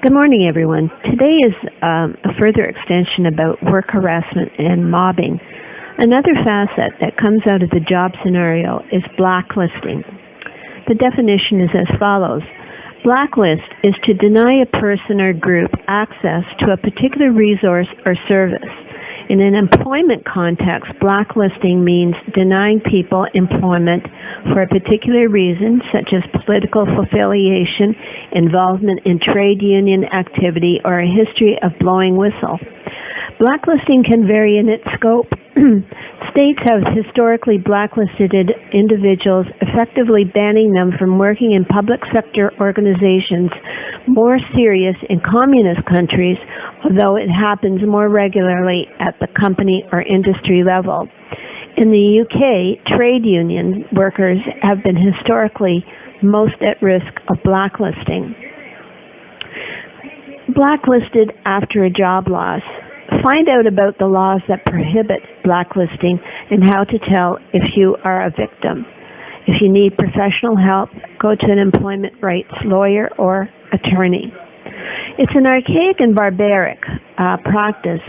Good morning, everyone. Today is a further extension about work harassment and mobbing. Another facet that comes out of the job scenario is blacklisting. The definition is as follows. Blacklist is to deny a person or group access to a particular resource or service. In an employment context, blacklisting means denying people employment for a particular reason, such as political affiliation, involvement in trade union activity, or a history of blowing whistle. Blacklisting can vary in its scope. States have historically blacklisted individuals, effectively banning them from working in public sector organizations. More serious in communist countries, although it happens more regularly at the company or industry level. In the UK, trade union workers have been historically most at risk of blacklisting. Blacklisted after a job loss. Find out about the laws that prohibit blacklisting and how to tell if you are a victim. If you need professional help, go to an employment rights lawyer or attorney. It's an archaic and barbaric practice.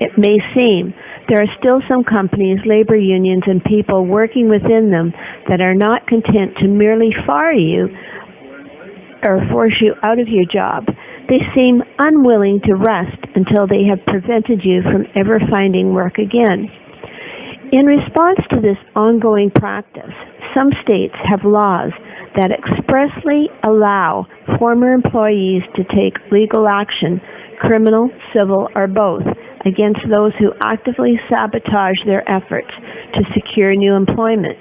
It may seem. There are still some companies, labor unions, and people working within them that are not content to merely fire you or force you out of your job. They seem unwilling to rest until they have prevented you from ever finding work again. In response to this ongoing practice, some states have laws that expressly allow former employees to take legal action, criminal, civil, or both, against those who actively sabotage their efforts to secure new employment.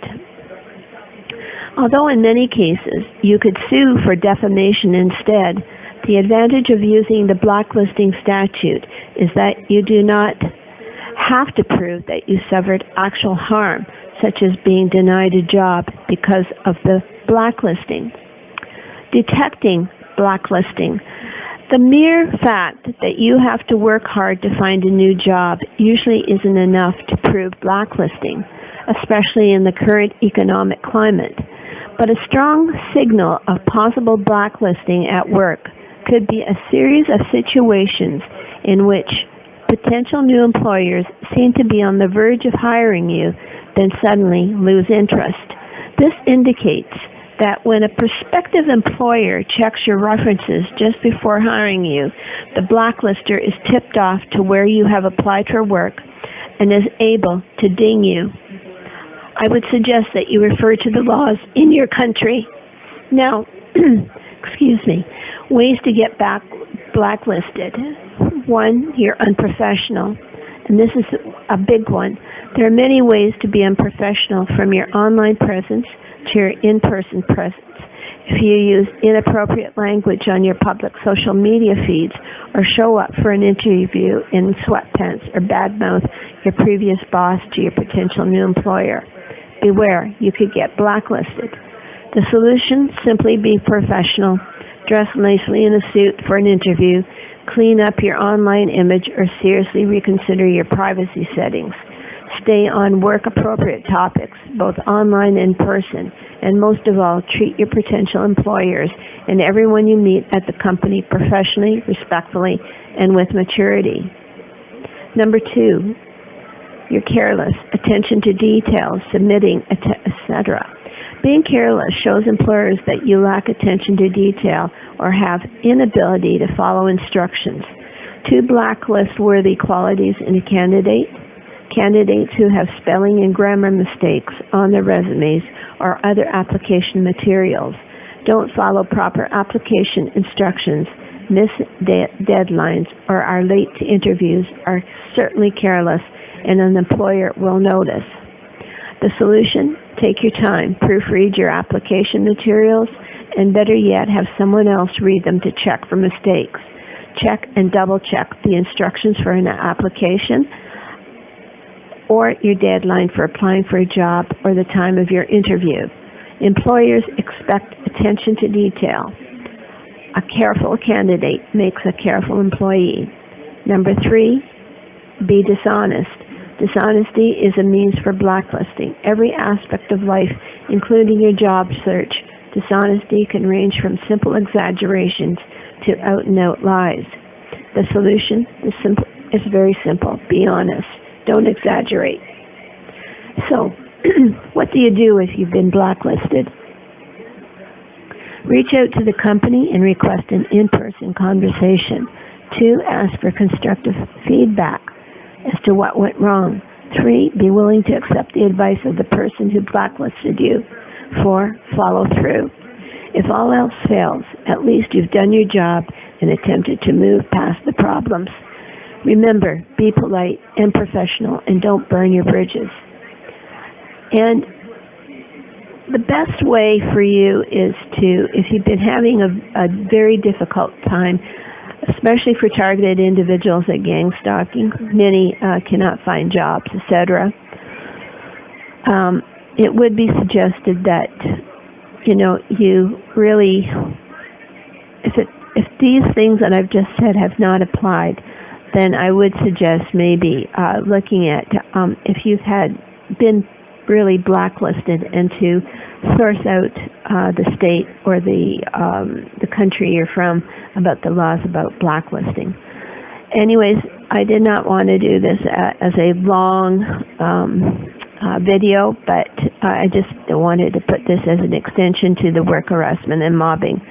Although in many cases you could sue for defamation instead, the advantage of using the blacklisting statute is that you do not have to prove that you suffered actual harm, such as being denied a job because of the blacklisting. Detecting blacklisting. The mere fact that you have to work hard to find a new job usually isn't enough to prove blacklisting, especially in the current economic climate. But a strong signal of possible blacklisting at work could be a series of situations in which potential new employers seem to be on the verge of hiring you, then suddenly lose interest. This indicates that when a prospective employer checks your references just before hiring you, the blacklister is tipped off to where you have applied for work and is able to ding you. I would suggest that you refer to the laws in your country. Now, ways to get blacklisted. 1, you're unprofessional. And this is a big one. There are many ways to be unprofessional, from your online presence to your in-person presence. If you use inappropriate language on your public social media feeds, or show up for an interview in sweatpants, or badmouth your previous boss to your potential new employer, beware, you could get blacklisted. The solution, simply be professional. Dress nicely in a suit for an interview, clean up your online image, or seriously reconsider your privacy settings. Stay on work-appropriate topics, both online and in person, and most of all, treat your potential employers and everyone you meet at the company professionally, respectfully, and with maturity. Number 2, you're careless, attention to details, submitting, etc. Being careless shows employers that you lack attention to detail or have inability to follow instructions. 2 blacklist-worthy qualities in a candidate: candidates who have spelling and grammar mistakes on their resumes or other application materials, don't follow proper application instructions, miss deadlines, or are late to interviews, are certainly careless, and an employer will notice. The solution: take your time, proofread your application materials, and better yet, have someone else read them to check for mistakes. Check and double-check the instructions for an application or your deadline for applying for a job or the time of your interview. Employers expect attention to detail. A careful candidate makes a careful employee. Number 3, be dishonest. Dishonesty is a means for blacklisting every aspect of life, including your job search. Dishonesty can range from simple exaggerations to out-and-out lies. The solution is very simple. Be honest. Don't exaggerate. So, what do you do if you've been blacklisted? Reach out to the company and request an in-person conversation. 2, ask for constructive feedback as to what went wrong. 3, be willing to accept the advice of the person who blacklisted you. 4, follow through. If all else fails, at least you've done your job and attempted to move past the problems. Remember, be polite and professional and don't burn your bridges. And the best way for you is to, if you've been having a very difficult time, especially for targeted individuals at gang stalking, many cannot find jobs, etc. It would be suggested that, you really, if these things that I've just said have not applied, then I would suggest maybe looking at if you've been really blacklisted and to source out the state or the country you're from about the laws about blacklisting. Anyways, I did not want to do this as a long video, but I just wanted to put this as an extension to the work harassment and mobbing.